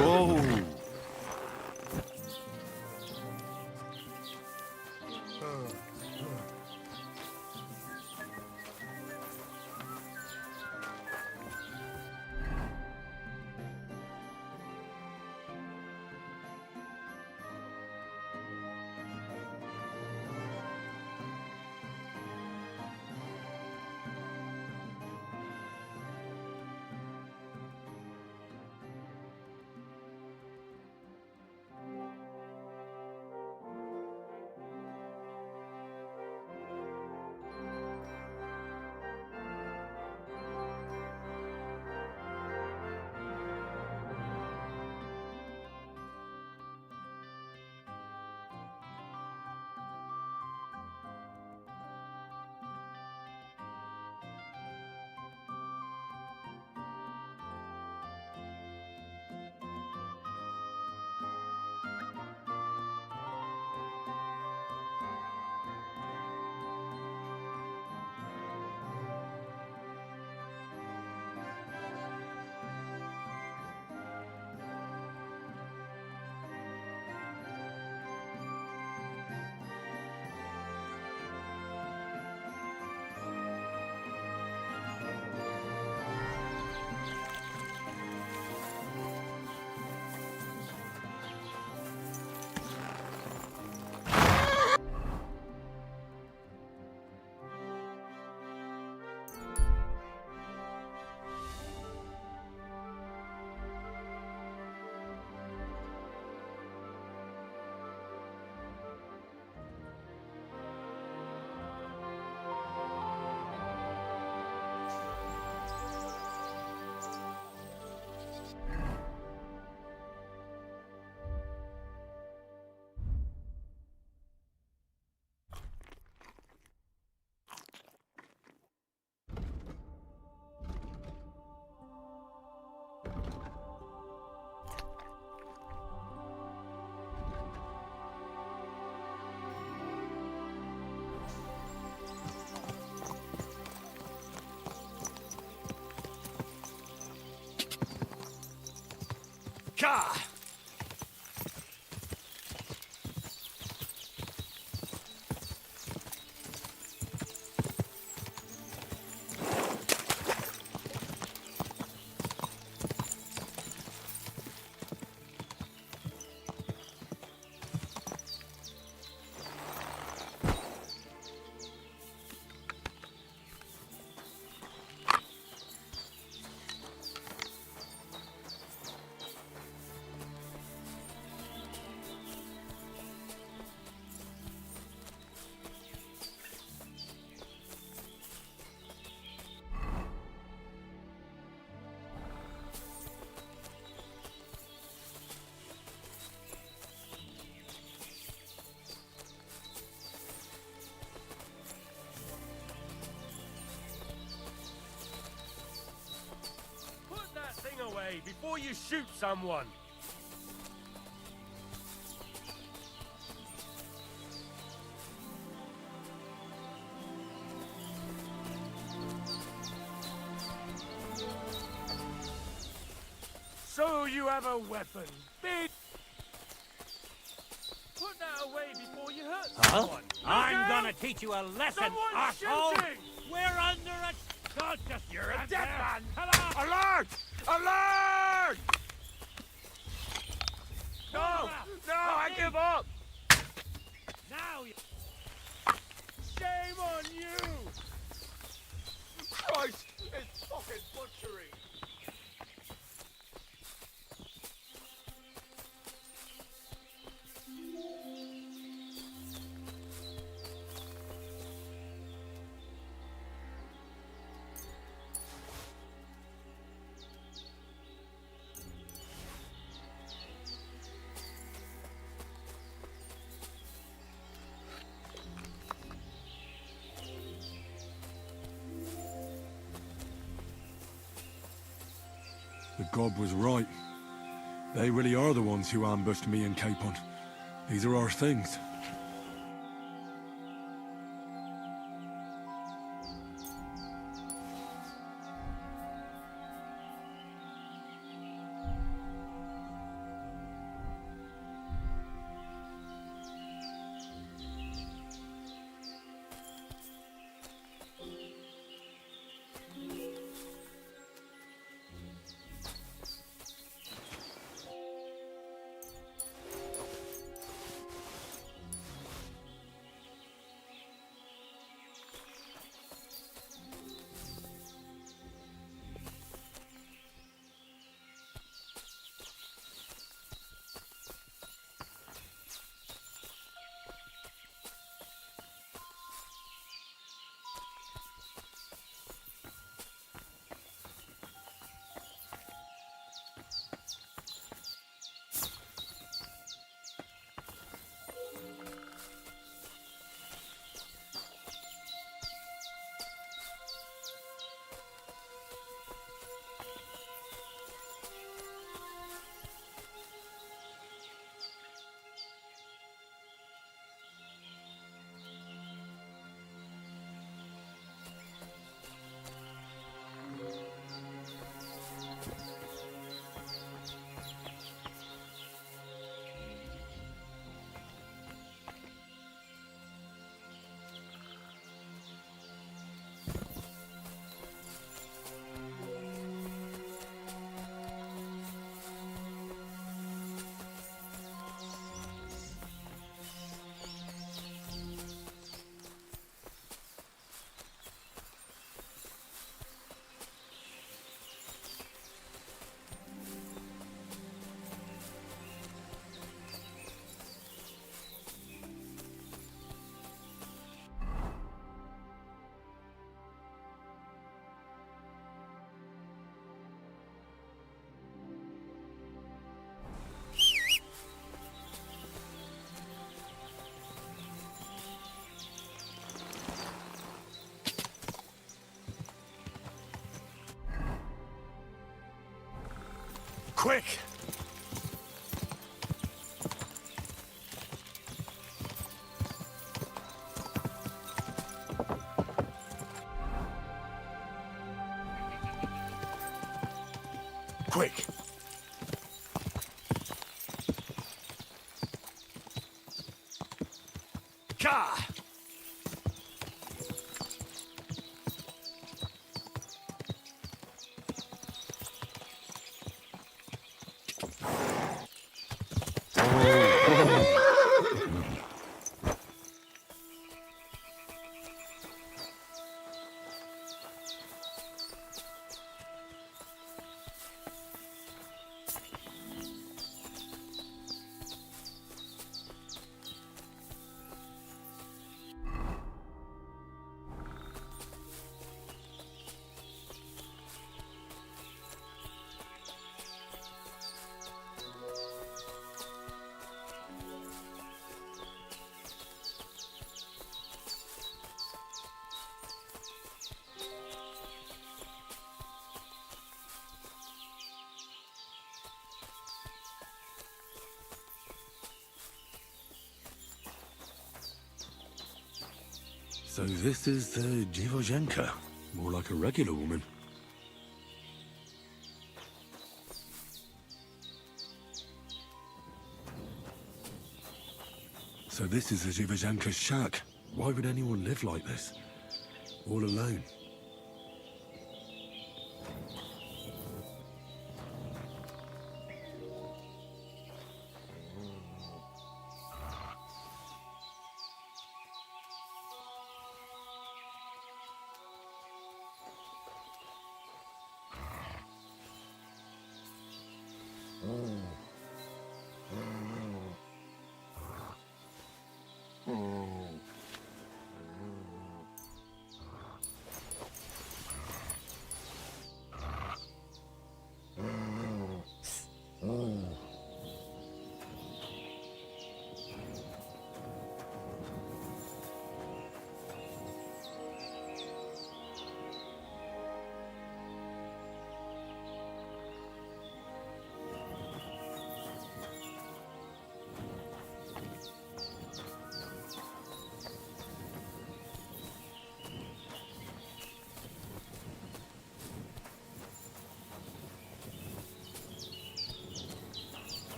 Whoa! Ka! Away before you shoot someone. So you have a weapon. Big. Put that away before you hurt someone. I'm gonna teach you a lesson, Someone's asshole! shooting! We're under a... Don't just... You're A dead man! Come on! Alert! Alert! No! No, I give up! Now you... Shame on you! Christ! It's fucking butchery! The god was right. They really are the ones who ambushed me and Capon. These are our things. Quick! Quick! Ka! So this is the Dziwojenka. More like a regular woman. So this is the Dziwojenka's shack. Why would anyone live like this? All alone.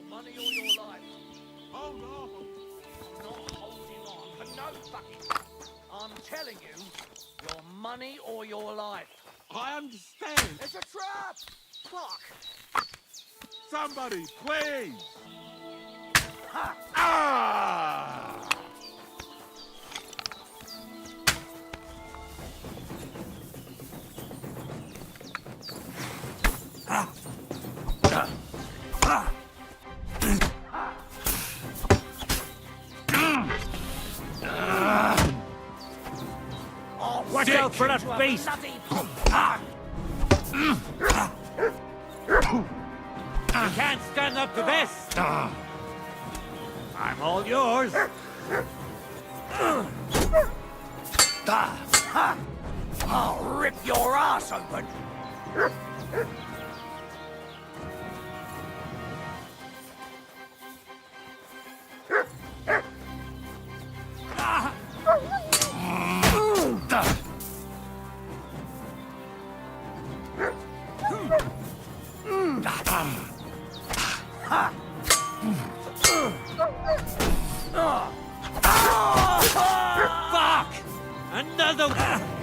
Money or your life? Hold on. I'm not holding on for no fucking... I'm telling you, your money or your life. I understand. It's a trap! Fuck! Somebody, please. Ha! Ah! Watch out for that beast! You can't stand up to this! I'm all yours! I'll rip your ass open! Fuck! Another one!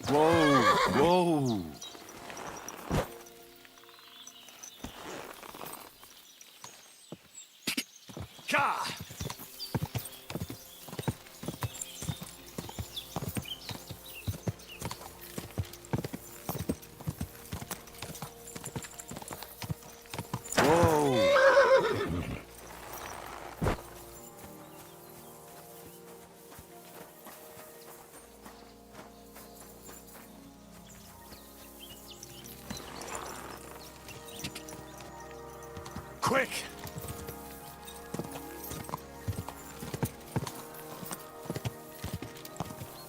Whoa, whoa. Ka! Whoa. Quick!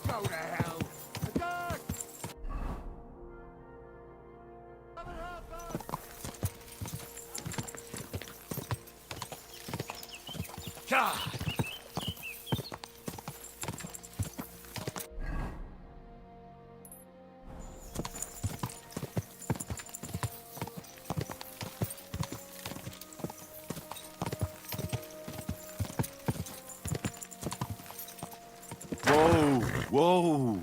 Go to hell. Attack! Ka! Whoa, whoa.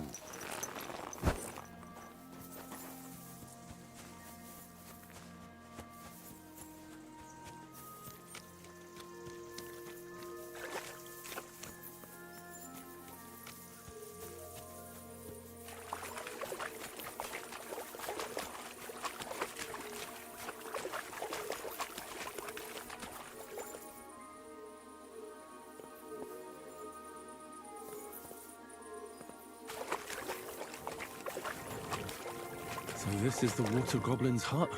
this is the water goblin's hut.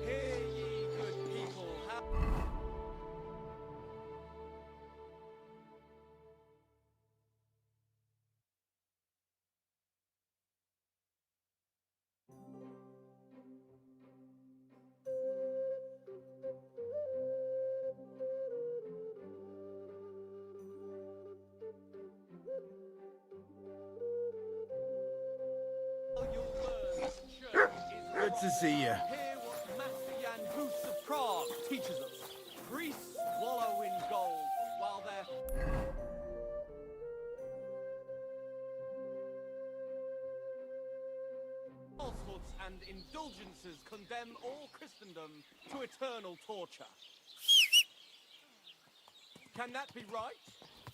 Hear ye, good people, how... Your words, church, is Good to see you. Hear what Master Jan Hus of Prague teaches us. Priests wallow in gold, while their falsehoods and indulgences condemn all Christendom to eternal torture. Can that be right?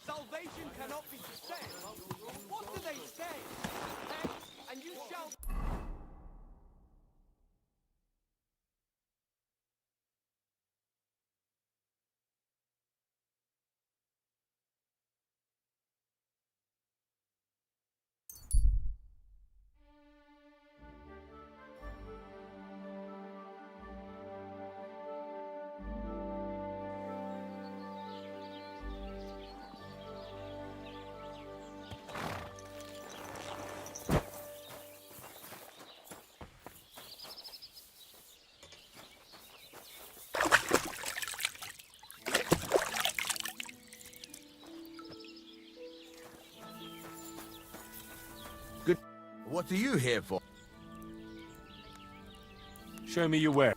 Salvation cannot be said. What do they say? Repent, and you shall... Good. What are you here for? Show me your way.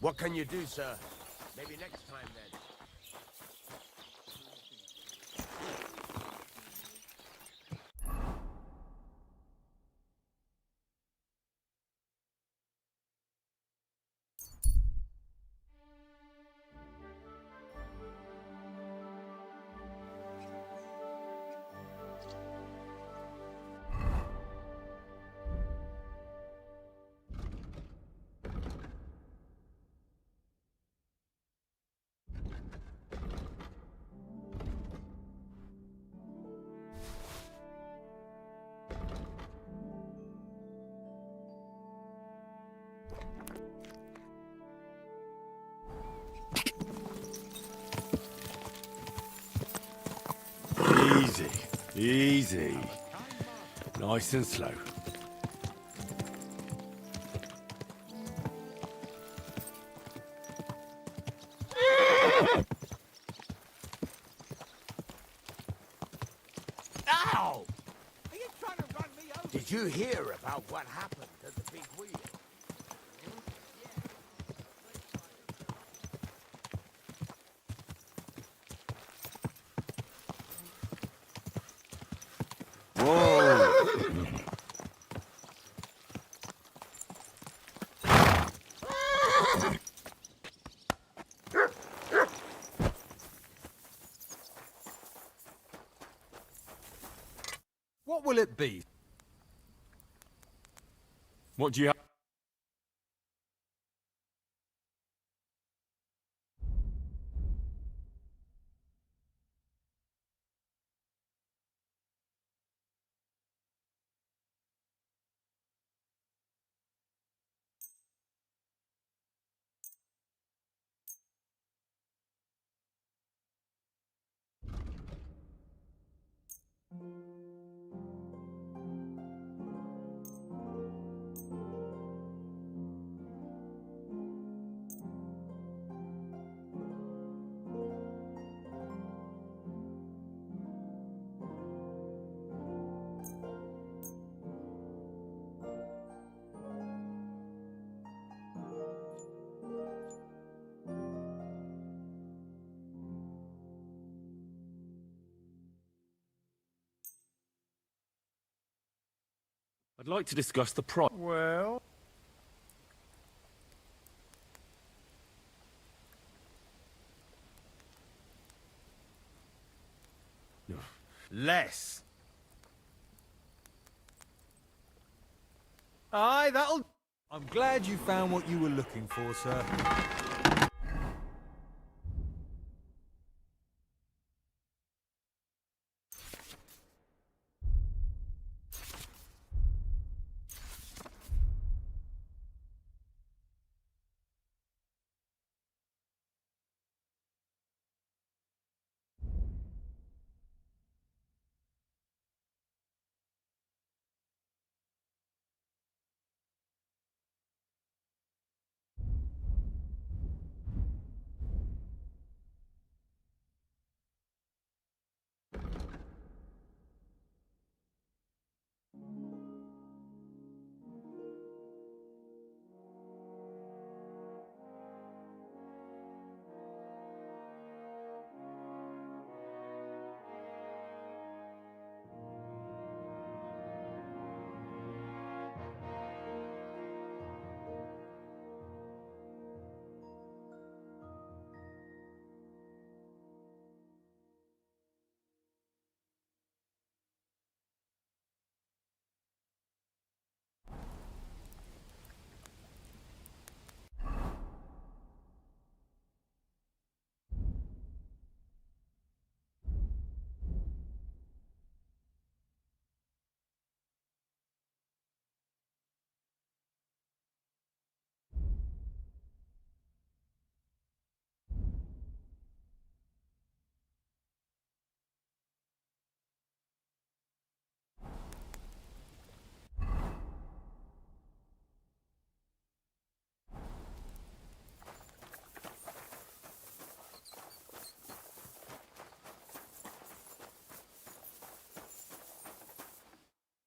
What can you do, sir? Maybe next time, then. Easy. Nice and slow. Ow! Are you trying to run me over? Did you hear about what happened at the big wheel? Whoa! What will it be? What do you have? I'd like to discuss the price. Well... Less. Aye, that'll... I'm glad you found what you were looking for, sir.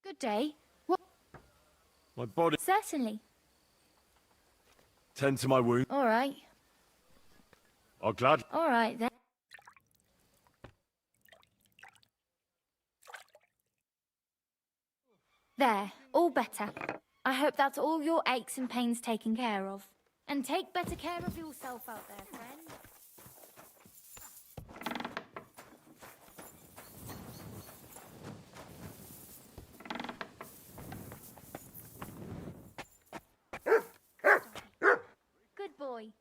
Good day. What? My body. Certainly. Tend to my wound. All right. I'll glad. All right then. There, all better. I hope that's all your aches and pains taken care of. And take better care of yourself out there, friend. Good boy.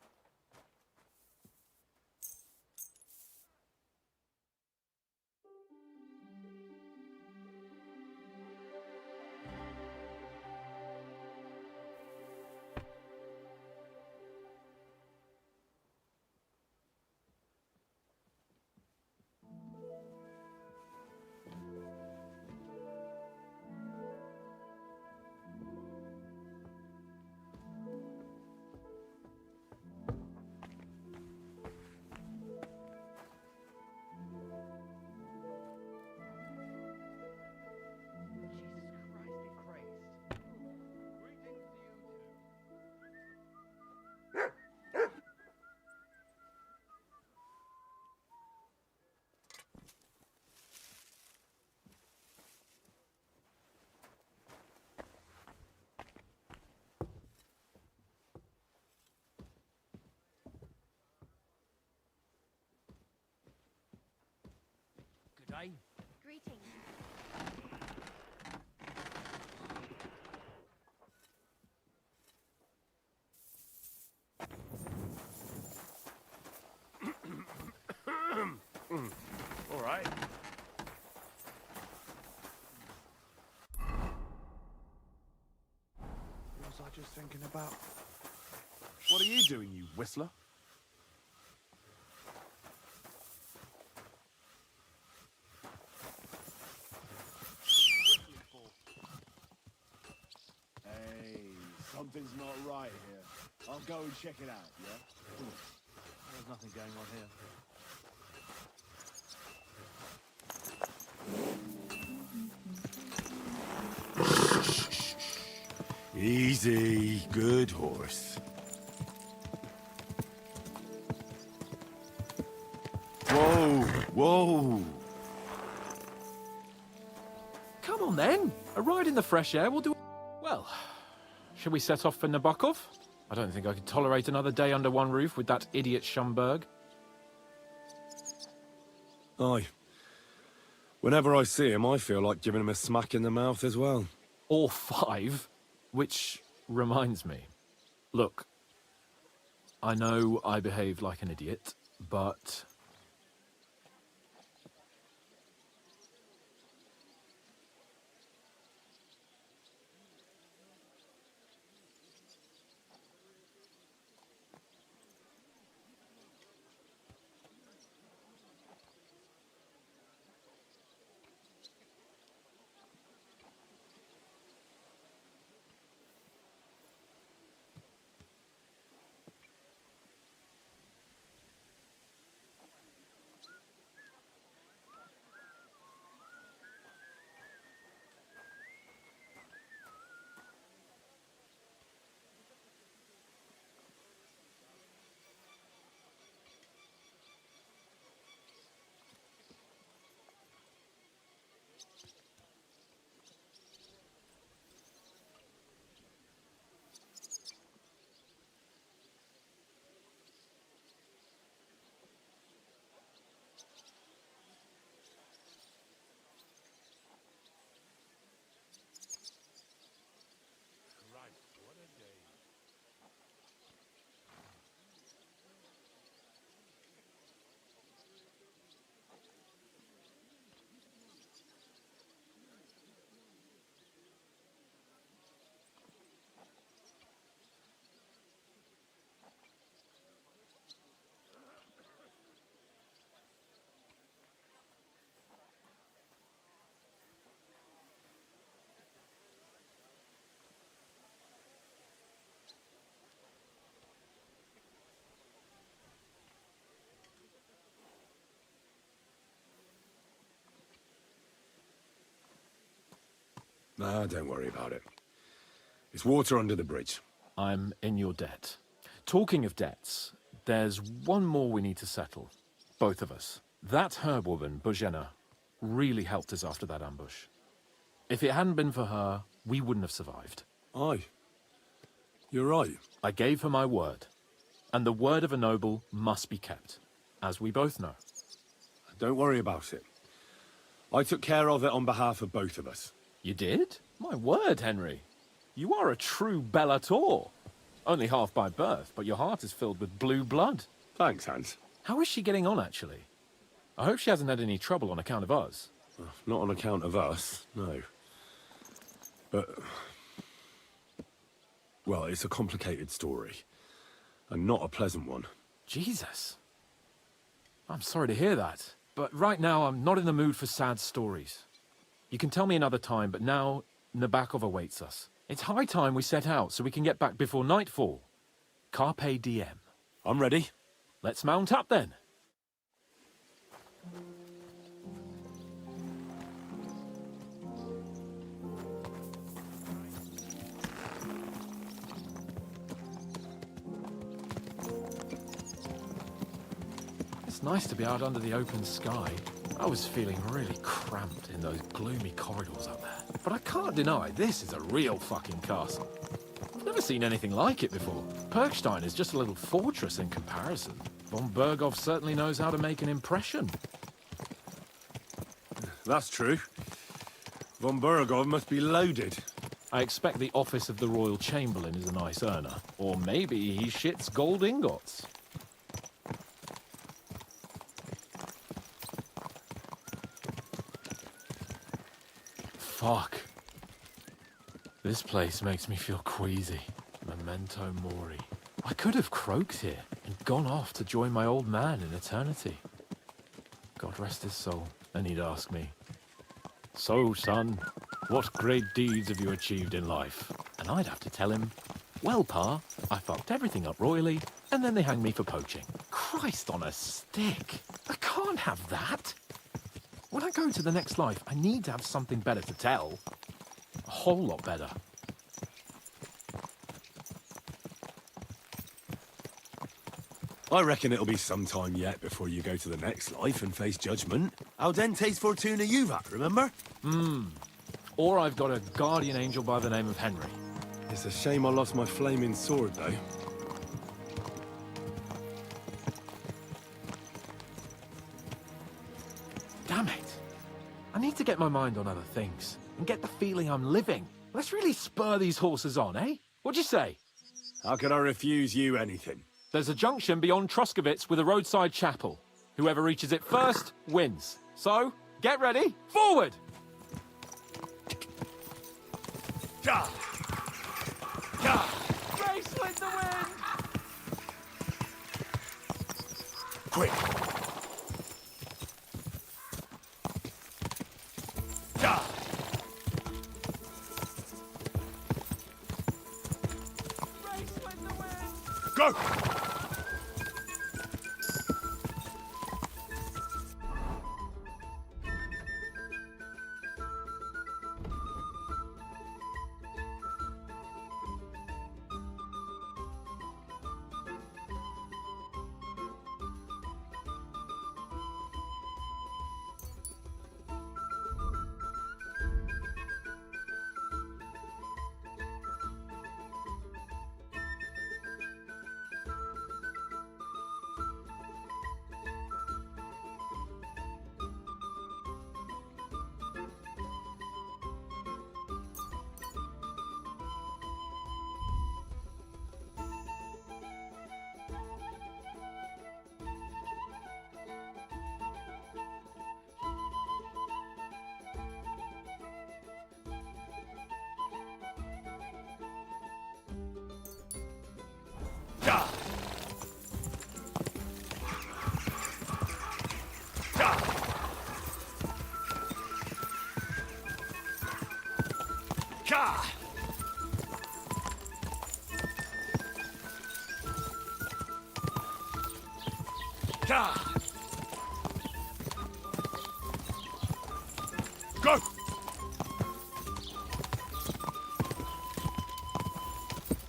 was I just thinking about? What are you doing, you whistler? Hey, something's not right here. I'll go and check it out, yeah? There's nothing going on here. Easy, good horse. Whoa, whoa. Come on then. A ride in the fresh air will do. Well, shall we set off for Nabokov? I don't think I could tolerate another day under one roof with that idiot Schomburg. Aye. Whenever I see him, I feel like giving him a smack in the mouth as well. Or 5. Which reminds me. Look, I know I behaved like an idiot, but... Nah, don't worry about it. It's water under the bridge. I'm in your debt. Talking of debts, there's one more we need to settle. Both of us. That herbwoman, Bozhena, really helped us after that ambush. If it hadn't been for her, we wouldn't have survived. Aye. You're right. I gave her my word. And the word of a noble must be kept, as we both know. Don't worry about it. I took care of it on behalf of both of us. You did? My word, Henry. You are a true bellator. Only half by birth, but your heart is filled with blue blood. Thanks, Hans. How is she getting on, actually? I hope she hasn't had any trouble on account of us. Not on account of us, no. But... well, it's a complicated story. And not a pleasant one. Jesus. I'm sorry to hear that. But right now, I'm not in the mood for sad stories. You can tell me another time, but now Nabokov awaits us. It's high time we set out so we can get back before nightfall. Carpe diem. I'm ready. Let's mount up then. It's nice to be out under the open sky. I was feeling really cramped in those gloomy corridors up there. But I can't deny, this is a real fucking castle. I've never seen anything like it before. Perkstein is just a little fortress in comparison. Von Berghoff certainly knows how to make an impression. That's true. Von Berghoff must be loaded. I expect the office of the Royal Chamberlain is a nice earner. Or maybe he shits gold ingots. Fuck. This place makes me feel queasy. Memento mori. I could have croaked here and gone off to join my old man in eternity. God rest his soul. And he'd ask me, "So, son, what great deeds have you achieved in life?" And I'd have to tell him, "Well, Pa, I fucked everything up royally, and then they hanged me for poaching." Christ on a stick! I can't have that! When I go to the next life, I need to have something better to tell. A whole lot better. I reckon it'll be some time yet before you go to the next life and face judgment. Al dente's fortuna juvat, remember? Or I've got a guardian angel by the name of Henry. It's a shame I lost my flaming sword, though. Damn it! I need to get my mind on other things and get the feeling I'm living. Let's really spur these horses on, eh? What'd you say? How could I refuse you anything? There's a junction beyond Truscovitz with a roadside chapel. Whoever reaches it first wins. So, get ready, forward! Gah! Gah! Race with the wind! Quick! Gah! Race with the wind! Go! Gah! Gah! Gah! Gah! Go!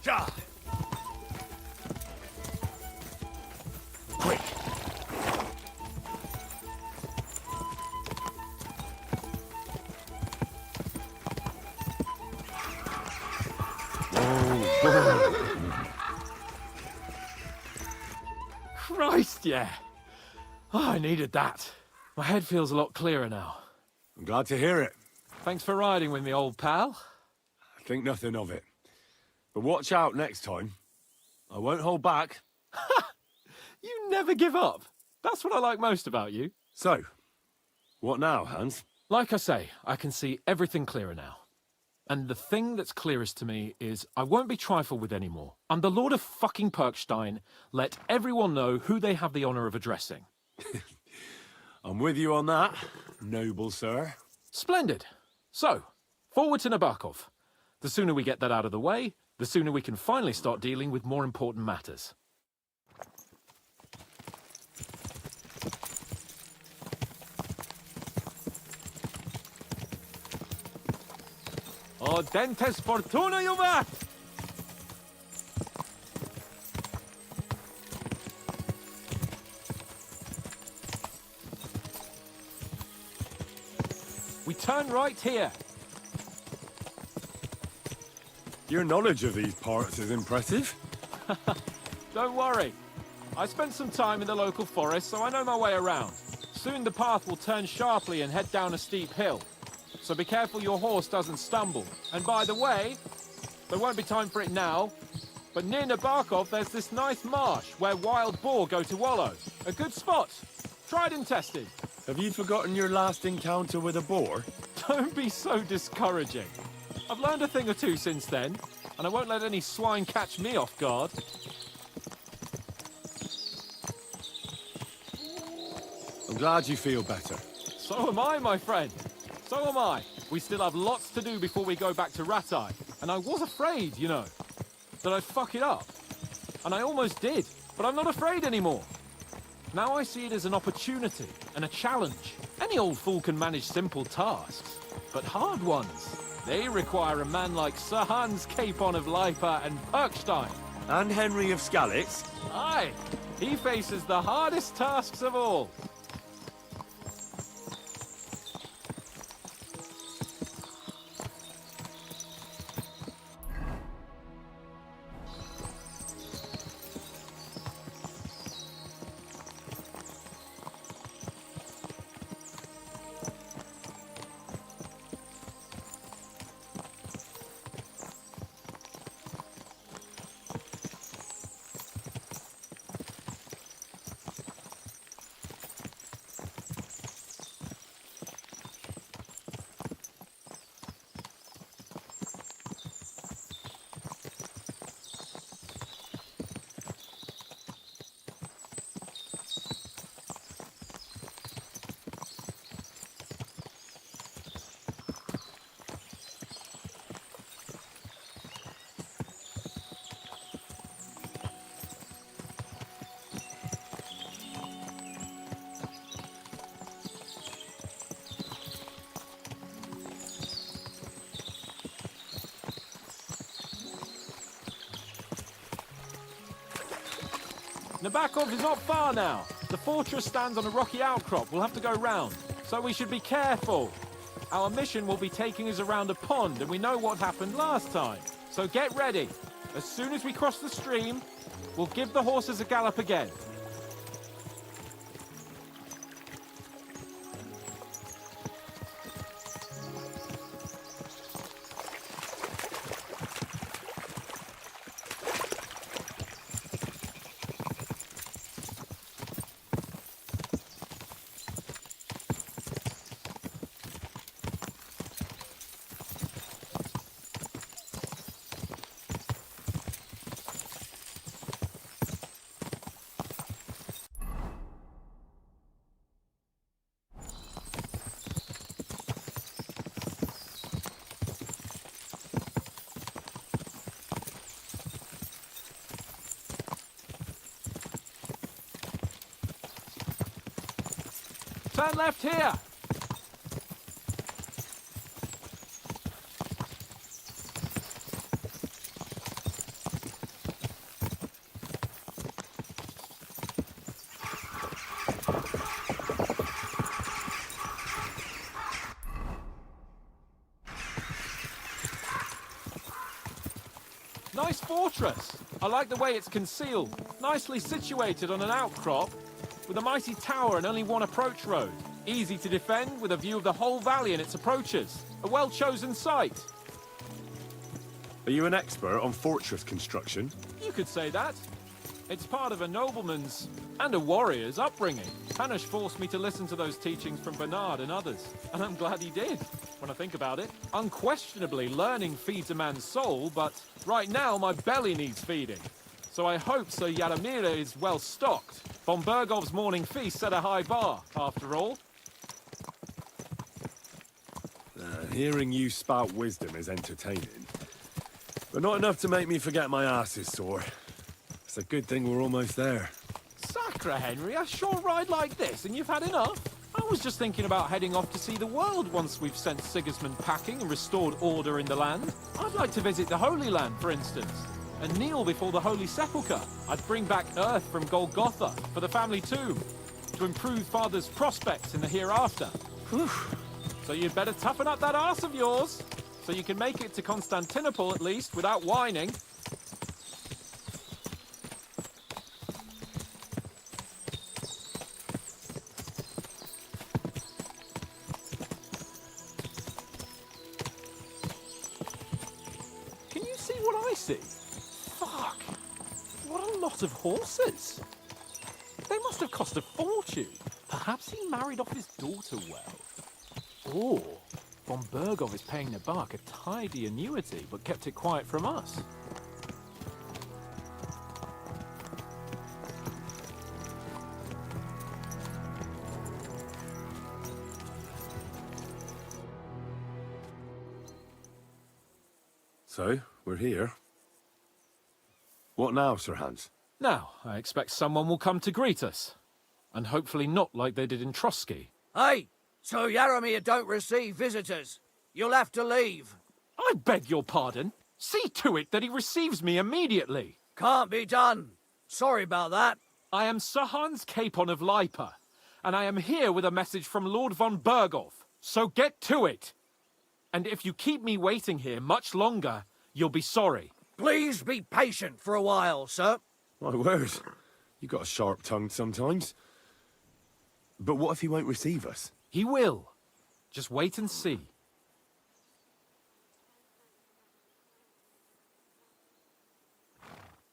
Gah! Quick! Christ, yeah! Oh, I needed that. My head feels a lot clearer now. I'm glad to hear it. Thanks for riding with me, old pal. I think nothing of it. But watch out next time. I won't hold back. You never give up. That's what I like most about you. So, what now, Hans? Like I say, I can see everything clearer now. And the thing that's clearest to me is I won't be trifled with anymore. I'm the Lord of fucking Perkstein. Let everyone know who they have the honor of addressing. I'm with you on that, noble sir. Splendid. So, forward to Nabokov. The sooner we get that out of the way, the sooner we can finally start dealing with more important matters. O dentes fortuna juvat! We turn right here. Your knowledge of these parts is impressive. Don't worry. I spent some time in the local forest, so I know my way around. Soon the path will turn sharply and head down a steep hill. So be careful your horse doesn't stumble. And by the way, there won't be time for it now, but near Nabokov there's this nice marsh where wild boar go to wallow. A good spot. Tried and tested. Have you forgotten your last encounter with a boar? Don't be so discouraging. I've learned a thing or two since then, and I won't let any swine catch me off guard. I'm glad you feel better. So am I, my friend. So am I. We still have lots to do before we go back to Rattay. And I was afraid, you know, that I'd fuck it up. And I almost did, but I'm not afraid anymore. Now I see it as an opportunity and a challenge. Any old fool can manage simple tasks, but hard ones, they require a man like Sir Hans Capon of Leipa and Perkstein. And Henry of Skalitz? Aye, he faces the hardest tasks of all. Nabokov is not far now. The fortress stands on a rocky outcrop. We'll have to go round, so we should be careful. Our mission will be taking us around a pond, and we know what happened last time. So get ready. As soon as we cross the stream, we'll give the horses a gallop again. Turn left here! Nice fortress! I like the way it's concealed. Nicely situated on an outcrop, with a mighty tower and only one approach road. Easy to defend, with a view of the whole valley and its approaches. A well-chosen site. Are you an expert on fortress construction? You could say that. It's part of a nobleman's and a warrior's upbringing. Hanush forced me to listen to those teachings from Bernard and others, and I'm glad he did, when I think about it. Unquestionably, learning feeds a man's soul, but right now my belly needs feeding. So I hope Sir Yadomira is well stocked. Von Bergov's morning feast set a high bar, after all. Hearing you spout wisdom is entertaining, but not enough to make me forget my ass is sore. It's a good thing we're almost there. Sacre, Henry, a short ride like this and you've had enough? I was just thinking about heading off to see the world once we've sent Sigismund packing and restored order in the land. I'd like to visit the Holy Land, for instance, and kneel before the Holy Sepulchre. I'd bring back earth from Golgotha for the family tomb, to improve Father's prospects in the hereafter. Whew. So you'd better toughen up that arse of yours, so you can make it to Constantinople at least without whining. Can you see what I see? Fuck! What a lot of horses! They must have cost a fortune. Perhaps he married off his daughter well. Or Von Bergov is paying Nabark a tidy annuity, but kept it quiet from us. So, we're here. What now, Sir Hans? Now, I expect someone will come to greet us. And hopefully not like they did in Trotsky. Hey, so Yaramir don't receive visitors. You'll have to leave. I beg your pardon. See to it that he receives me immediately. Can't be done. Sorry about that. I am Sir Hans Capon of Lipa, and I am here with a message from Lord von Bergov. So get to it. And if you keep me waiting here much longer, you'll be sorry. Please be patient for a while, sir. My word. You got a sharp tongue sometimes. But what if he won't receive us? He will. Just wait and see.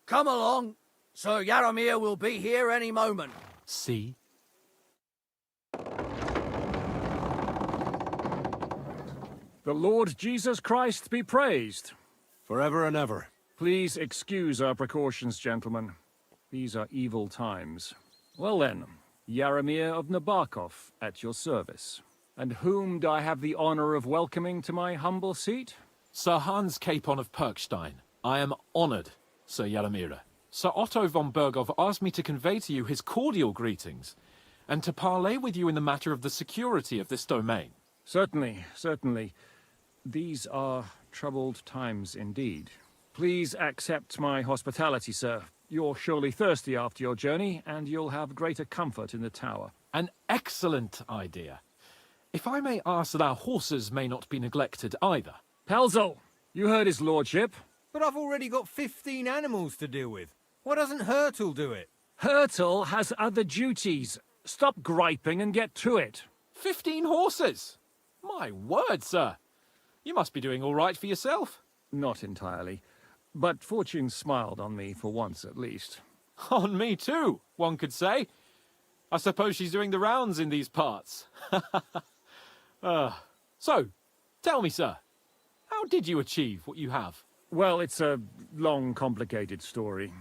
Come along. Sir Yaramir will be here any moment. See? The Lord Jesus Christ be praised. Forever and ever. Please excuse our precautions, gentlemen. These are evil times. Well then, Yaramir of Nabarkov, at your service. And whom do I have the honor of welcoming to my humble seat? Sir Hans Capon of Perkstein. I am honored, Sir Yaramir. Sir Otto von Bergov asked me to convey to you his cordial greetings, and to parley with you in the matter of the security of this domain. Certainly, certainly. These are troubled times indeed. Please accept my hospitality, sir. You're surely thirsty after your journey, and you'll have greater comfort in the tower. An excellent idea. If I may ask that our horses may not be neglected either. Pelzel, you heard his lordship. But I've already got 15 animals to deal with. Why doesn't Hurtle do it? Hurtle has other duties. Stop griping and get to it. 15 horses! My word, sir. You must be doing all right for yourself. Not entirely. But fortune smiled on me for once at least. On me too, one could say. I suppose she's doing the rounds in these parts. So, tell me, sir, how did you achieve what you have? Well, it's a long, complicated story.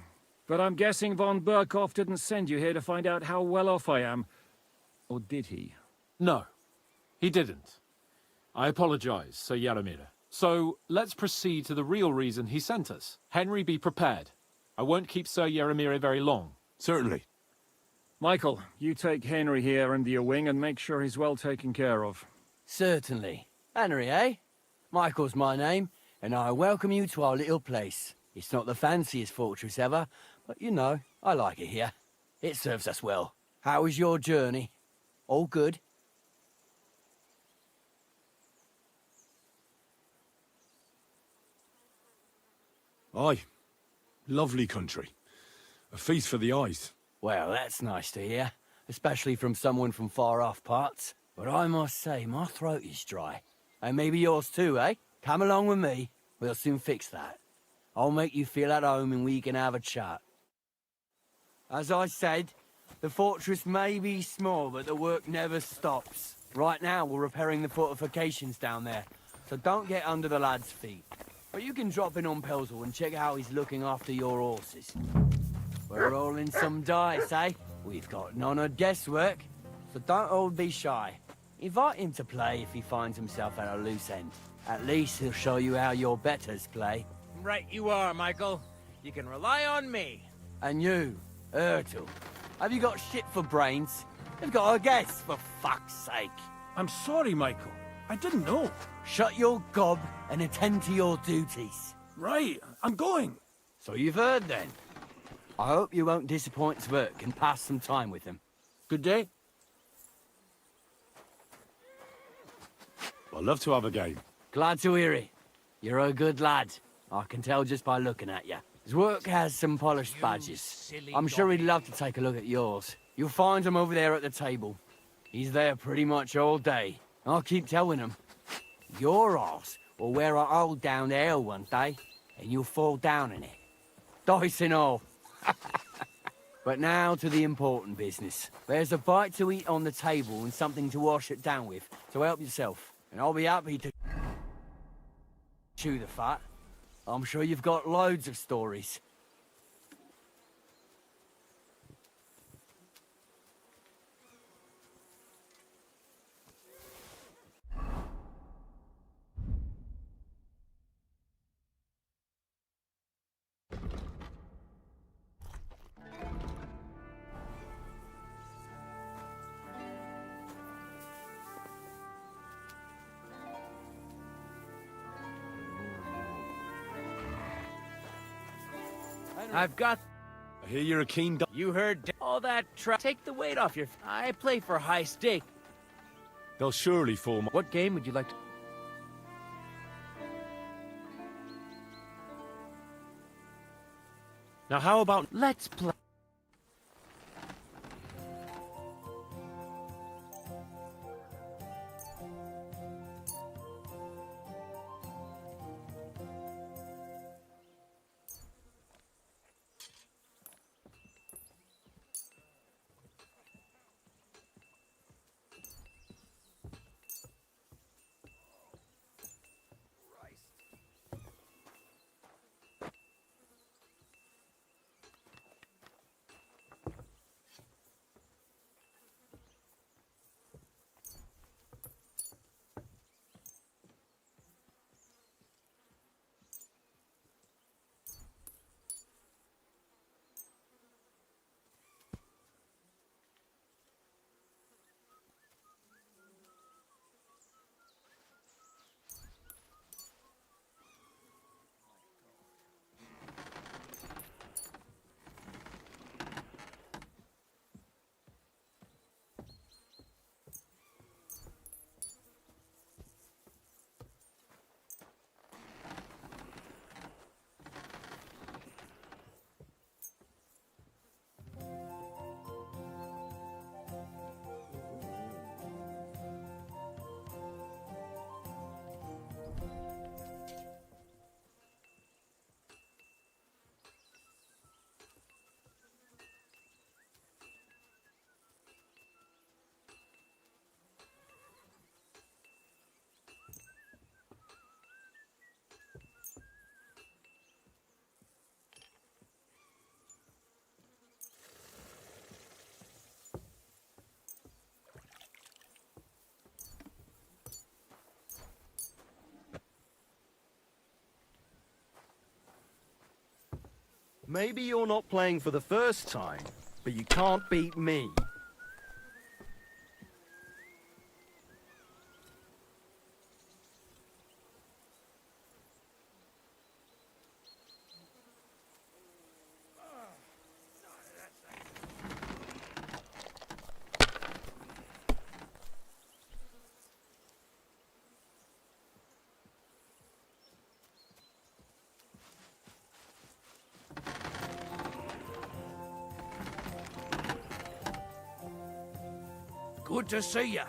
But I'm guessing von Berkov didn't send you here to find out how well off I am. Or did he? No, he didn't. I apologize, Sir Yaramir. So, let's proceed to the real reason he sent us. Henry, be prepared. I won't keep Sir Yaramir very long. Certainly. Michael, you take Henry here under your wing and make sure he's well taken care of. Certainly. Henry, eh? Michael's my name, and I welcome you to our little place. It's not the fanciest fortress ever, but you know, I like it here. It serves us well. How was your journey? All good? Aye. Lovely country. A feast for the eyes. Well, that's nice to hear, especially from someone from far-off parts. But I must say, my throat is dry. And maybe yours too, eh? Come along with me. We'll soon fix that. I'll make you feel at home and we can have a chat. As I said, the fortress may be small, but the work never stops. Right now, we're repairing the fortifications down there, so don't get under the lad's feet. But you can drop in on Pelzel and check how he's looking after your horses. We're all in some dice, eh? We've got none of guesswork, so don't all be shy. Invite him to play if he finds himself at a loose end. At least he'll show you how your betters play. Right you are, Michael. You can rely on me. And you, Ertul, have you got shit for brains? You've got a guess, for fuck's sake. I'm sorry, Michael. I didn't know. Shut your gob and attend to your duties. Right, I'm going. So you've heard then. I hope you won't disappoint Zwerk and pass some time with him. Good day. I'd love to have a game. Glad to hear it. You're a good lad. I can tell just by looking at you. Zwerk has some polished badges. I'm sure he'd love to take a look at yours. You'll find him over there at the table. He's there pretty much all day. I'll keep telling him. Your arse will wear a hole down the ale one day, and you'll fall down in it. Dice and all. But now to the important business. There's a bite to eat on the table and something to wash it down with, so help yourself. and I'll be happy to chew the fat. I'm sure you've got loads of stories. I've got... I hear you're a keen dog. You heard all that Take the weight off your... I play for high stake. They'll surely fall. What game would you like to... Now, how about... Let's play... Maybe you're not playing for the first time, but you can't beat me. Good to see you.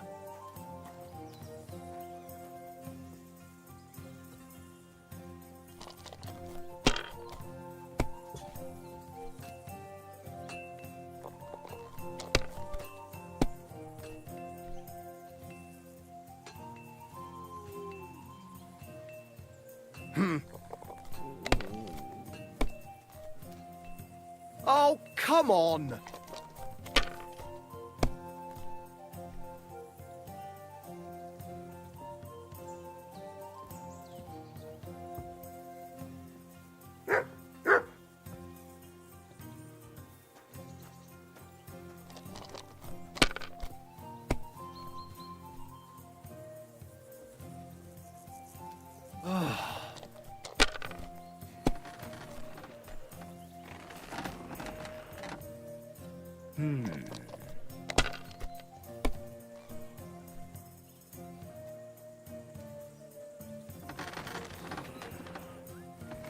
Oh, come on!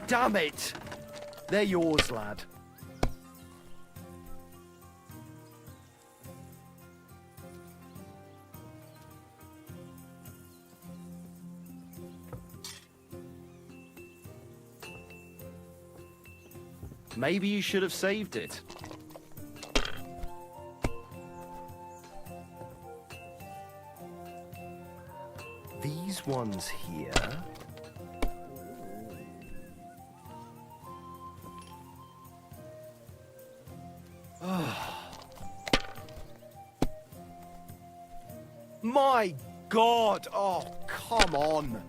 Damn it! They're yours, lad. Maybe you should have saved it. These These ones here. My God! Oh, come on!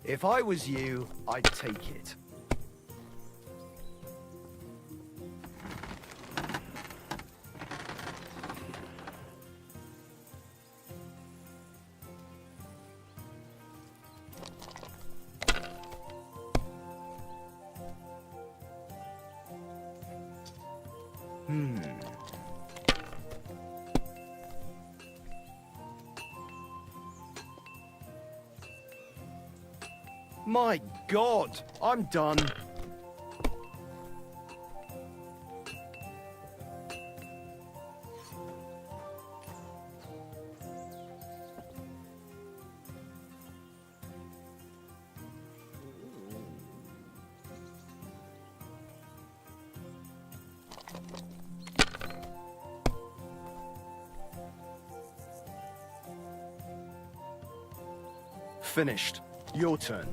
If I was you, I'd take it. My God, I'm done. Finished. Your turn.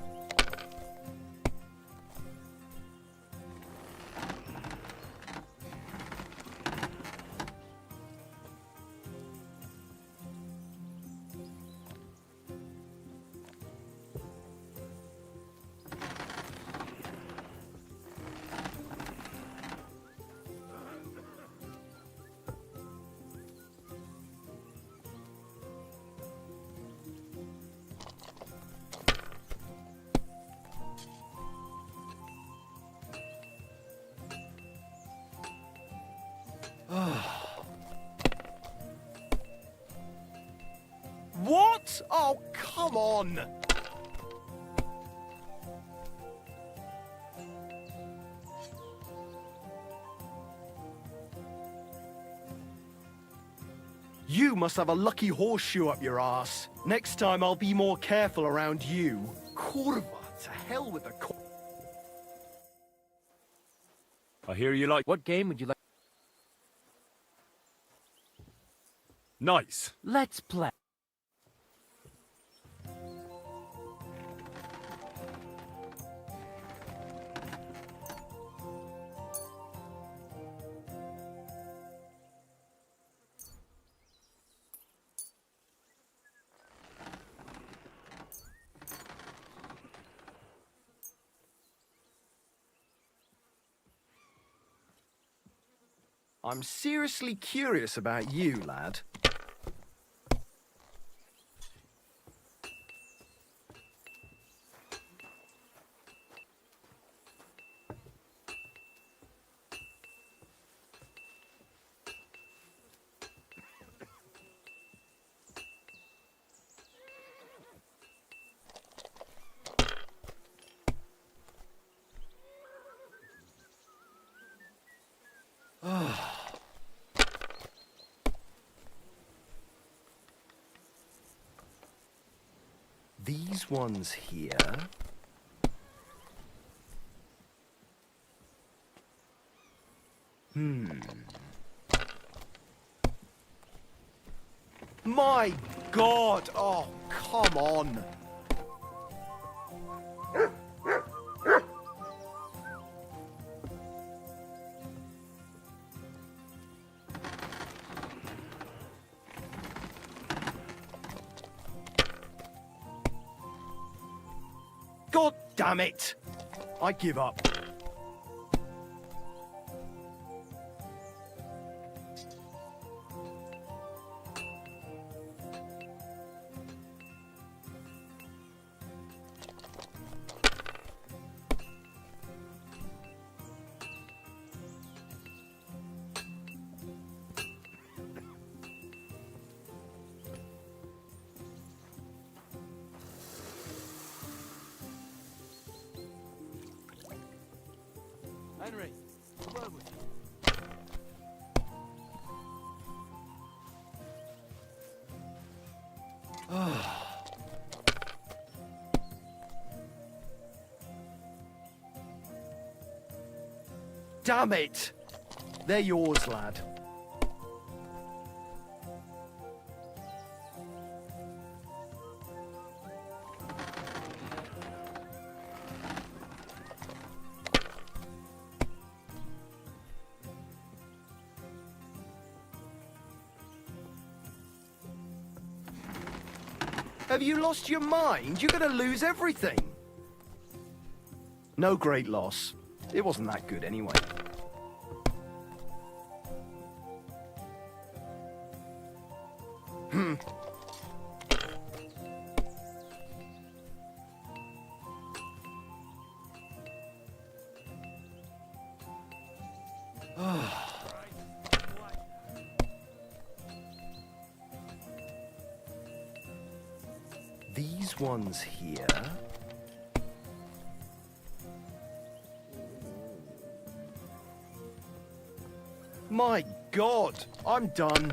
What? Oh, come on! You must have a lucky horseshoe up your ass. Next time I'll be more careful around you. Kurva, to hell with the I hear you like... What game would you like? Nice. Let's play. I'm seriously curious about you, lad. These ones here. My God! Oh, come on! God damn it! I give up. Henry, a word with you. damn it! They're yours, lad. Have you lost your mind? You're gonna lose everything. No great loss. It wasn't that good anyway. These ones here. My God, I'm done.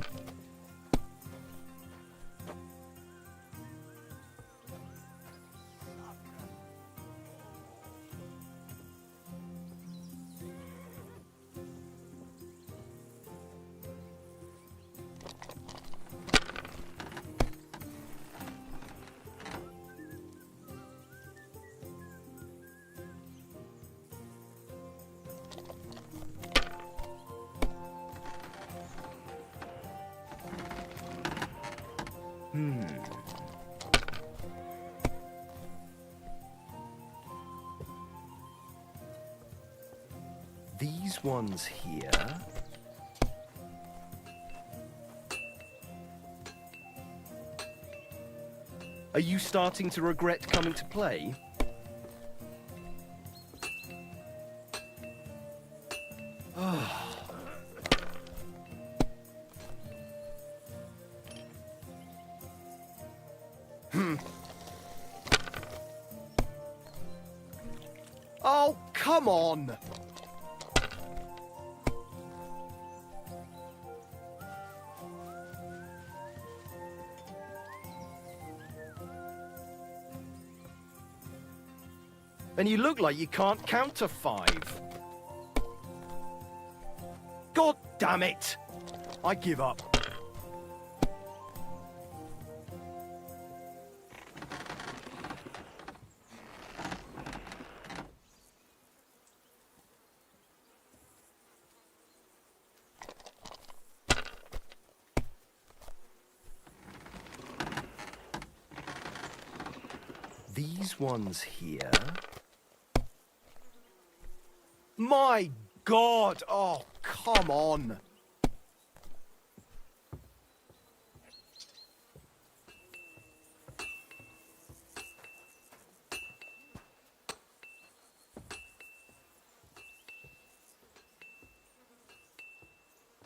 These ones here. Are you starting to regret coming to play? Oh, come on! And you look like you can't count to 5. God damn it! I give up. These ones here. My God! Oh, come on!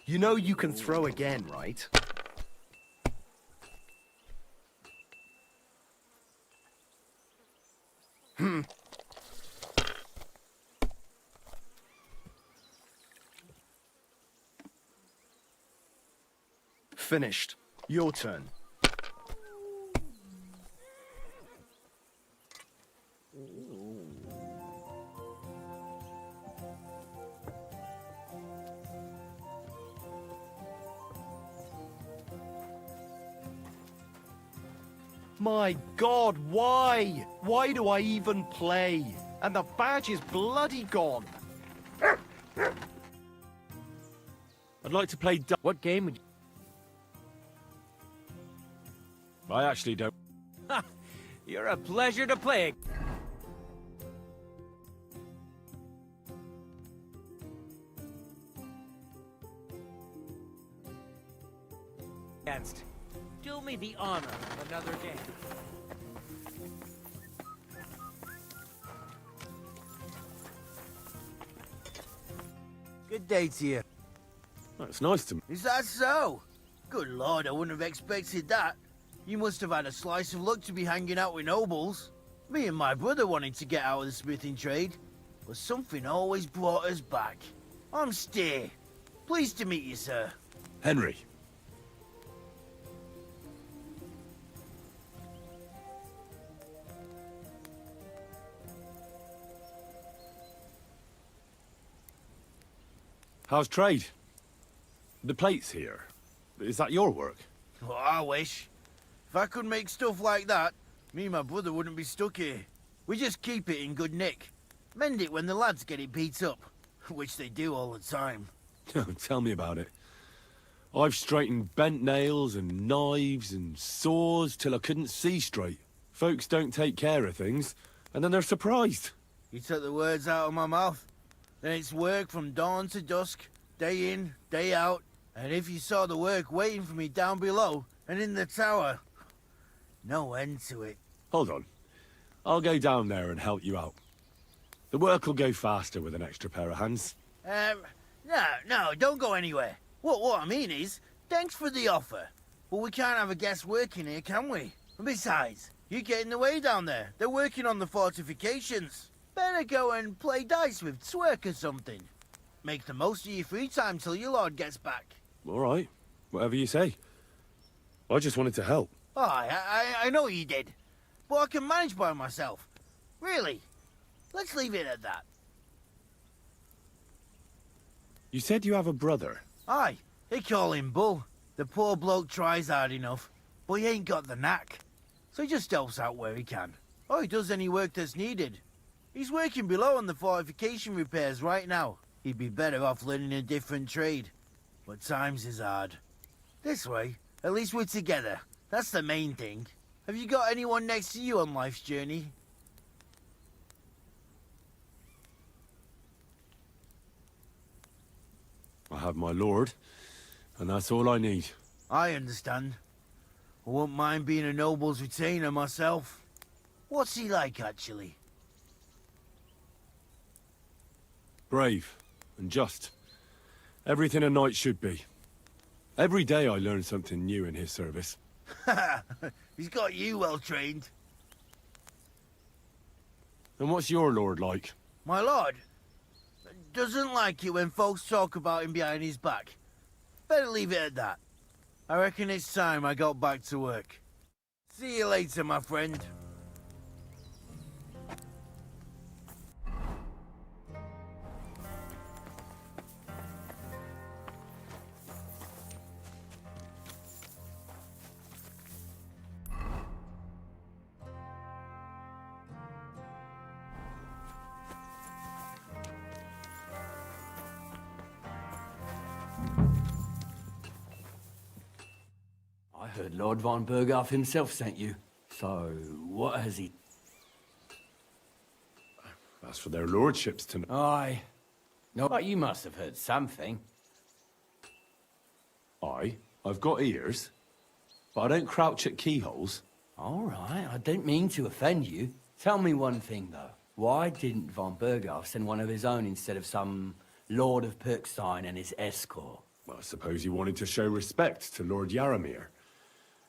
You know you can throw again, right? Finished. Your turn. My God, why? Why do I even play? And the badge is bloody gone. I'd like to play. What game would you... I actually don't. You're a pleasure to play against. Do me the honor of another game. Good day to you. That's nice to me. Is that so? Good lord, I wouldn't have expected that. You must have had a slice of luck to be hanging out with nobles. Me and my brother wanted to get out of the smithing trade, but something always brought us back. I'm Steer. Pleased to meet you, sir. Henry. How's trade? The plates here. Is that your work? Oh, I wish. If I could make stuff like that, me and my brother wouldn't be stuck here. We just keep it in good nick. Mend it when the lads get it beat up, which they do all the time. Tell me about it. I've straightened bent nails and knives and saws till I couldn't see straight. Folks don't take care of things, and then they're surprised. You took the words out of my mouth. Then it's work from dawn to dusk, day in, day out. And if you saw the work waiting for me down below and in the tower, no end to it. Hold on. I'll go down there and help you out. The work will go faster with an extra pair of hands. No, don't go anywhere. What I mean is, thanks for the offer. But we can't have a guest working here, can we? And besides, you get in the way down there. They're working on the fortifications. Better go and play dice with Twerk or something. Make the most of your free time till your lord gets back. All right. Whatever you say. I just wanted to help. Oh, I know you did. But I can manage by myself. Really. Let's leave it at that. You said you have a brother. Aye, they call him Bull. The poor bloke tries hard enough, but he ain't got the knack. So he just helps out where he can. Or he does any work that's needed. He's working below on the fortification repairs right now. He'd be better off learning a different trade. But times is hard. This way, at least we're together. That's the main thing. Have you got anyone next to you on life's journey? I have my lord, and that's all I need. I understand. I wouldn't mind being a noble's retainer myself. What's he like, actually? Brave and just. Everything a knight should be. Every day I learn something new in his service. He's got you well trained. And what's your lord like? My lord doesn't like it when folks talk about him behind his back. Better leave it at that. I reckon it's time I got back to work. See you later, my friend. I heard Lord von Berghoff himself sent you. So, what has he... That's for their lordships to know. Aye. No, but you must have heard something. I've got ears, but I don't crouch at keyholes. All right, I don't mean to offend you. Tell me one thing, though. Why didn't von Berghoff send one of his own instead of some Lord of Perkstein and his escort? Well, I suppose he wanted to show respect to Lord Yaramir.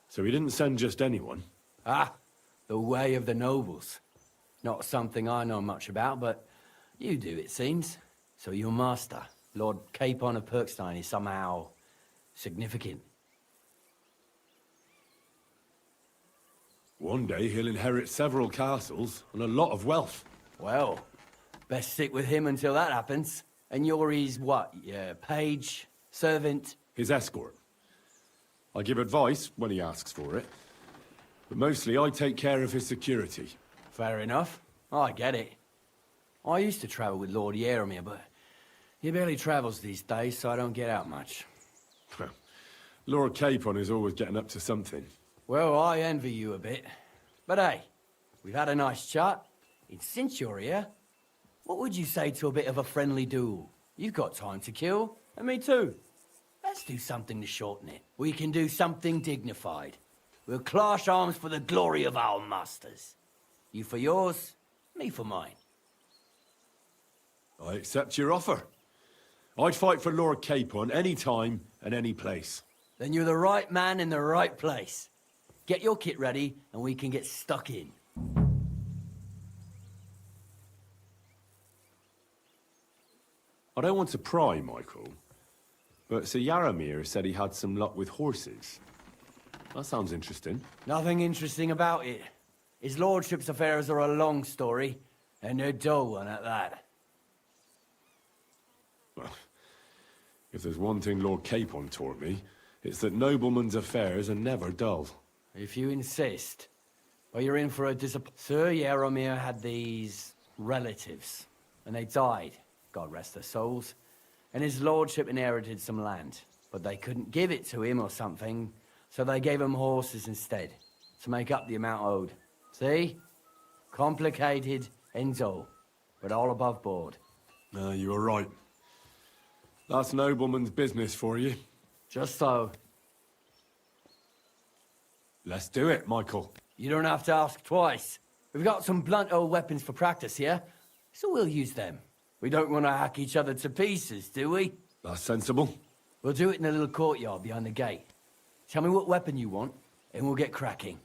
So he didn't send just anyone. Ah, the way of the nobles. Not something I know much about, but you do, it seems. So your master, Lord Capon of Perkstein, is somehow significant. One day he'll inherit several castles and a lot of wealth. Well, best stick with him until that happens. And you're his, what, page, servant? His escort. I give advice when he asks for it. But mostly I take care of his security. Fair enough. I get it. I used to travel with Lord Yaramir, but he barely travels these days, so I don't get out much. Lord Capon is always getting up to something. Well, I envy you a bit. But hey, we've had a nice chat. And since you're here, what would you say to a bit of a friendly duel? You've got time to kill, and me too. Let's do something to shorten it. We can do something dignified. We'll clash arms for the glory of our masters. You for yours, me for mine. I accept your offer. I'd fight for Lord Capon any time and any place. Then you're the right man in the right place. Get your kit ready, and we can get stuck in. I don't want to pry, Michael, but Sir Yaramir said he had some luck with horses. That sounds interesting. Nothing interesting about it. His lordship's affairs are a long story, and a dull one at that. Well, If there's one thing Lord Capon taught me, it's that noblemen's affairs are never dull. If you insist. Well, you're in for a disappointment. Sir Yaromir had these relatives, and they died, God rest their souls. And his lordship inherited some land, but they couldn't give it to him or something, so they gave him horses instead, to make up the amount owed. See? Complicated, ends all, but all above board. You were right. That's nobleman's business for you. Just so. Let's do it, Michael. You don't have to ask twice. We've got some blunt old weapons for practice here, so we'll use them. We don't want to hack each other to pieces, do we? That's sensible. We'll do it in a little courtyard behind the gate. Tell me what weapon you want, and we'll get cracking.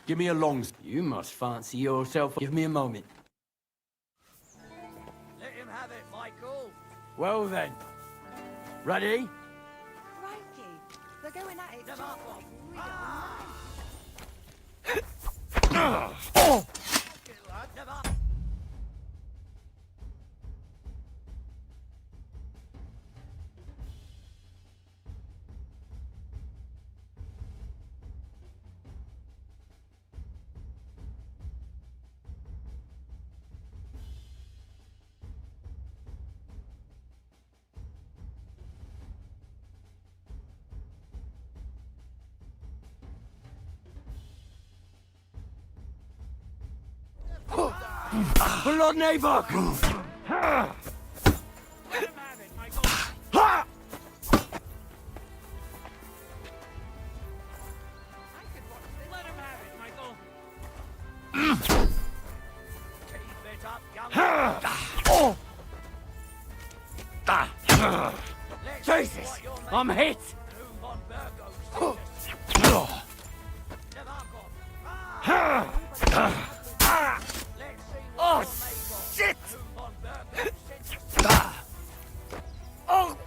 Give me a long... You must fancy yourself... Give me a moment. Let him have it, Michael. Well then. Ready? Crikey, they're going at it. Never off. Oh! Never. Lord Neighbor! Jesus! I'm hit! Oh, shit! Oh!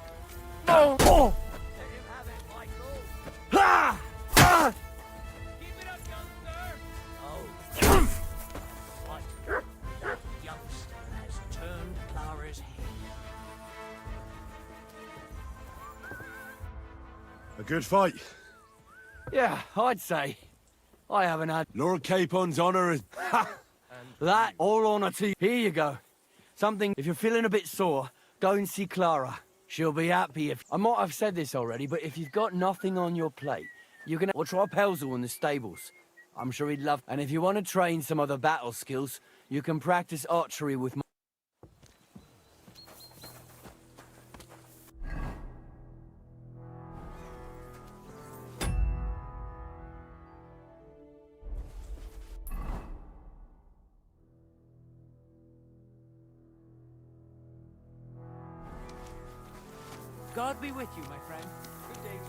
No! Oh! Ah! Ah! Keep it up, youngster. Oh. Like, that youngster has turned Clara's head. A good fight. Yeah, I'd say. I haven't had... Lord Capon's honor is... That, all honour to you. Here you go. Something, if you're feeling a bit sore, go and see Clara. She'll be happy if... I might have said this already, but if you've got nothing on your plate, you can... We'll try Pelzel in the stables. I'm sure he'd love... And if you want to train some other battle skills, you can practice archery with... God be with you, my friend. Good day to you.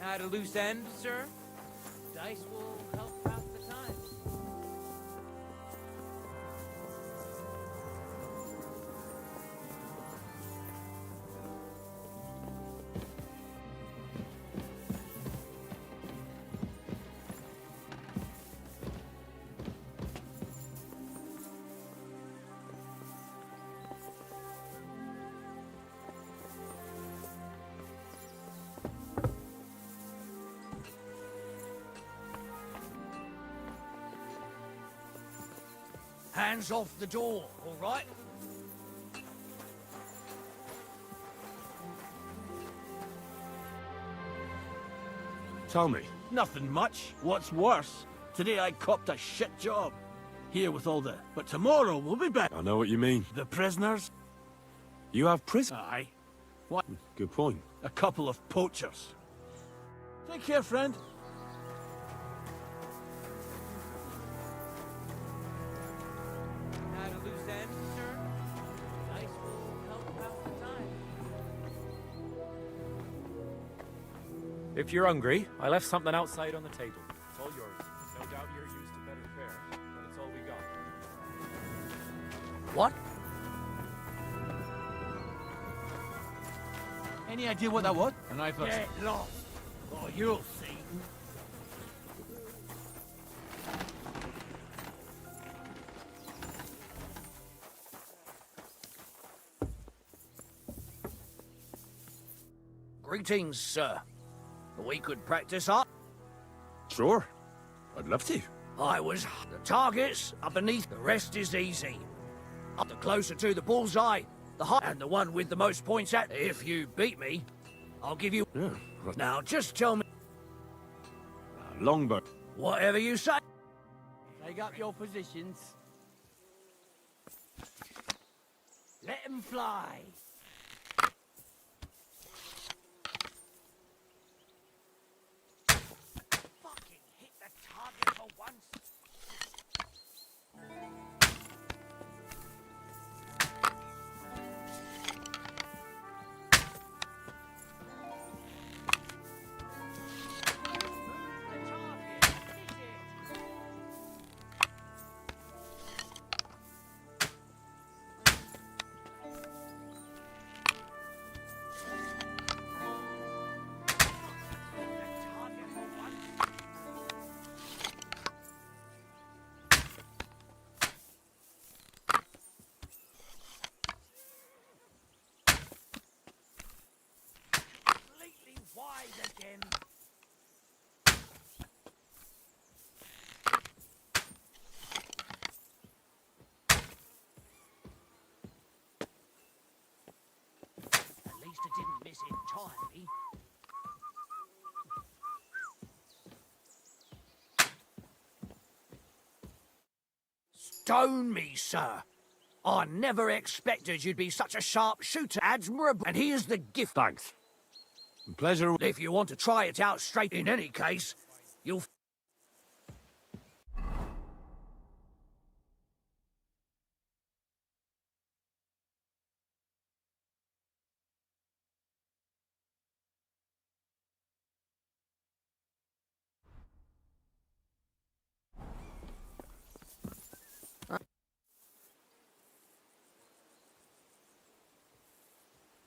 At a loose end, sir? Dice will help pass the time. Hands off the door, all right? Tell me. Nothing much. What's worse? Today I copped a shit job. Here with all the... But tomorrow we'll be back. I know what you mean. The prisoners? You have prison? Aye. What? Good point. A couple of poachers. Take care, friend. At a loose end, sir. Nice will help pass the time. If you're hungry, I left something outside on the table. It's all yours. No doubt you're used to better fare, but it's all we got. What? Any idea what that was? And I thought... Get lost, or you'll see. Greetings, sir. We could practice up. Sure. I'd love to. The targets are beneath, the rest is easy. Up the closer to the bullseye, the higher, and the one with the most points at. If you beat me, I'll give you... Yeah. Now, just tell me Longbow. whatever you say. Take up your positions. Let 'em fly. Fucking hit the target for once. Wide again. At least it didn't miss entirely. Stone me, sir. I never expected you'd be such a sharp shooter. Admirable. And here's the gift. Thanks. Pleasure. If you want to try it out straight, in any case, you'll...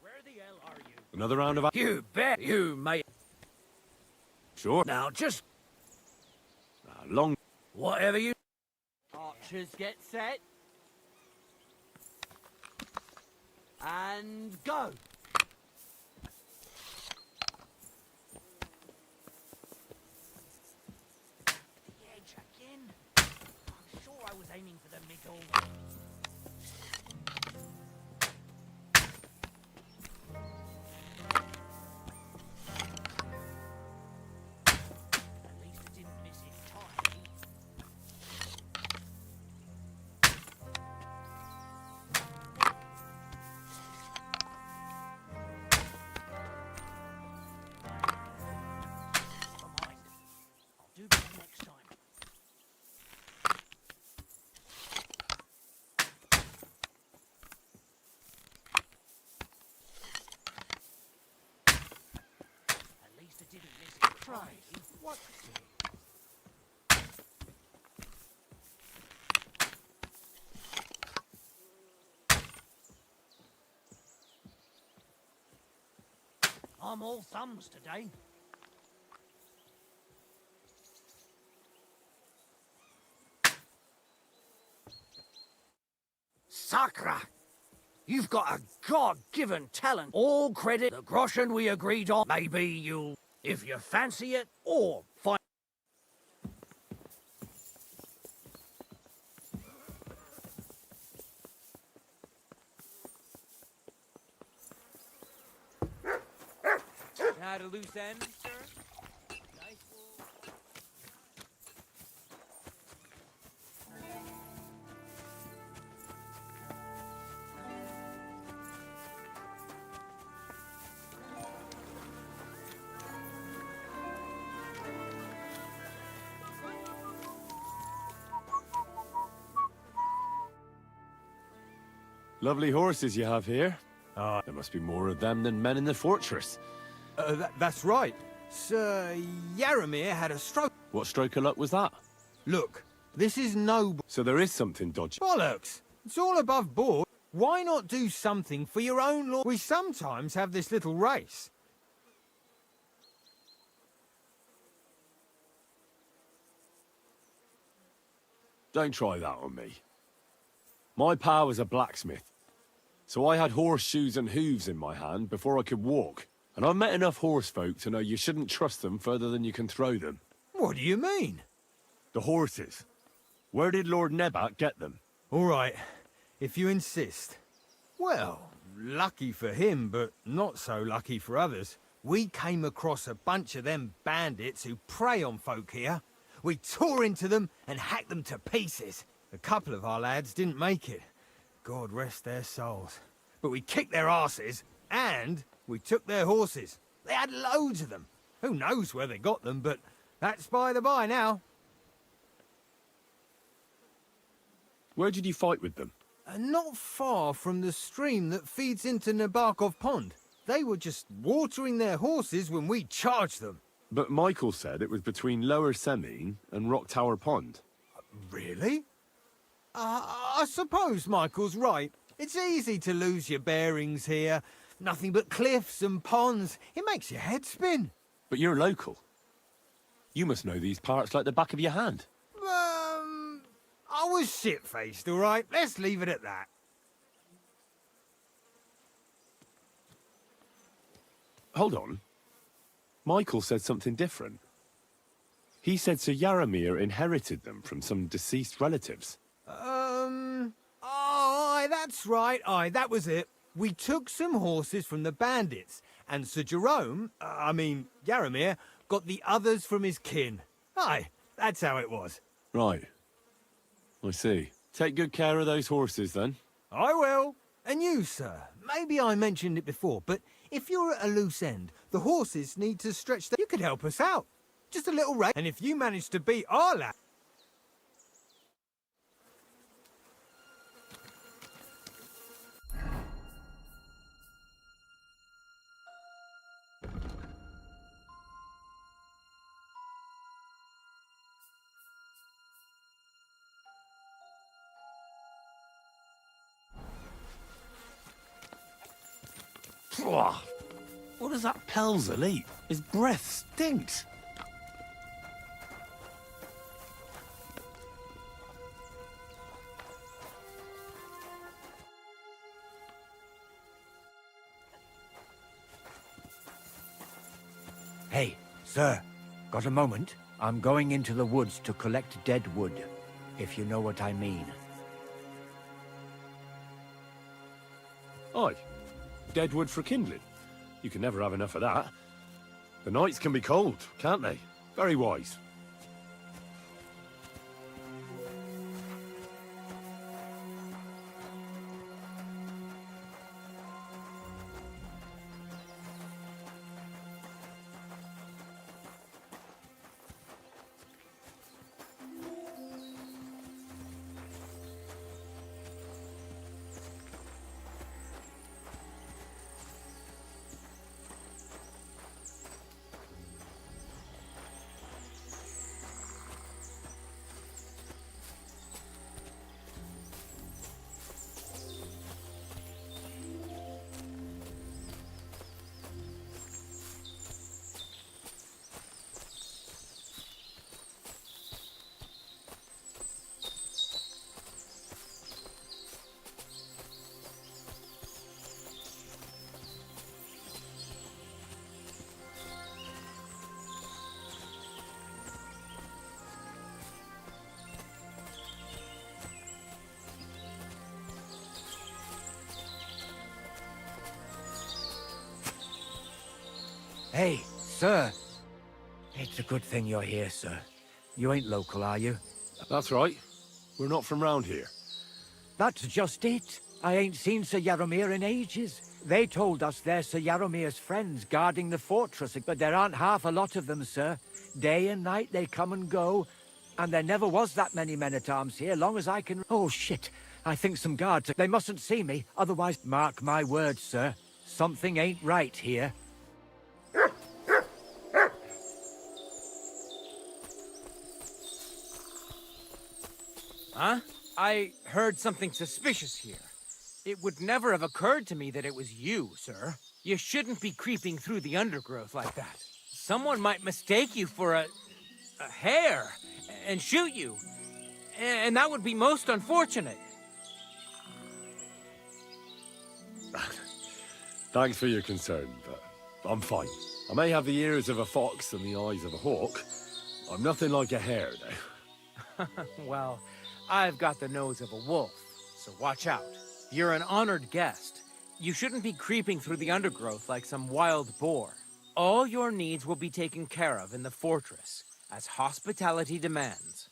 Where the hell are you? Another round of... You bet you may. Sure. Now just... Long... Whatever you... Archers get set. And go. The edge again? I'm sure I was aiming for the middle. At least it didn't miss entirely. Never mind. I'll do better next time. At least it didn't miss entirely. What? I'm all thumbs today. Sakra! You've got a God-given talent. All credit the groschen we agreed on. Maybe you'll, if you fancy it, or find... At a loose end, sir. Nice will... Lovely horses you have here. There must be more of them than men in the fortress. That's right. Sir Yaramir had a stroke. What stroke of luck was that? Look, this is no... So there is something dodgy. Bollocks! It's all above board. Why not do something for your own lord? We sometimes have this little race. Don't try that on me. My pa was a blacksmith, so I had horseshoes and hooves in my hand before I could walk. And I've met enough horse folk to know you shouldn't trust them further than you can throw them. What do you mean? The horses. Where did Lord Nebat get them? All right, if you insist. Well, lucky for him, but not so lucky for others. We came across a bunch of them bandits who prey on folk here. We tore into them and hacked them to pieces. A couple of our lads didn't make it. God rest their souls. But we kicked their asses, and we took their horses. They had loads of them. Who knows where they got them, but that's by the by now. Where did you fight with them? Not far from the stream that feeds into Nabokov Pond. They were just watering their horses when we charged them. But Michael said it was between Lower Semine and Rock Tower Pond. Really? I suppose Michael's right. It's easy to lose your bearings here. Nothing but cliffs and ponds. It makes your head spin. But you're local. You must know these parts like the back of your hand. I was shit-faced, all right? Let's leave it at that. Hold on. Michael said something different. He said Sir Yaramir inherited them from some deceased relatives. Aye, that's right. Aye, that was it. We took some horses from the bandits, and Sir Jerome, Yaramir, got the others from his kin. Aye, that's how it was. Right. I see. Take good care of those horses, then. I will. And you, sir. Maybe I mentioned it before, but if you're at a loose end, the horses need to stretch their... You could help us out. Just a little race. And if you manage to beat our lad... What does that Pelzel eat? His breath stinks. Hey, sir, got a moment? I'm going into the woods to collect dead wood, if you know what I mean. Aye. Dead wood for kindling. You can never have enough of that. The nights can be cold, can't they? Very wise. Hey, sir. It's a good thing you're here, sir. You ain't local, are you? That's right. We're not from round here. That's just it. I ain't seen Sir Yaramir in ages. They told us they're Sir Yaramir's friends guarding the fortress, but there aren't half a lot of them, sir. Day and night they come and go, and there never was that many men-at-arms here, long as I can... Oh, shit. I think some guards, they mustn't see me, otherwise, mark my words, sir. Something ain't right here. Huh? I heard something suspicious here. It would never have occurred to me that it was you, sir. You shouldn't be creeping through the undergrowth like that. Someone might mistake you for a hare and shoot you. And that would be most unfortunate. Thanks for your concern, but I'm fine. I may have the ears of a fox and the eyes of a hawk. I'm nothing like a hare, though. Well, I've got the nose of a wolf, so watch out. You're an honored guest. You shouldn't be creeping through the undergrowth like some wild boar. All your needs will be taken care of in the fortress, as hospitality demands.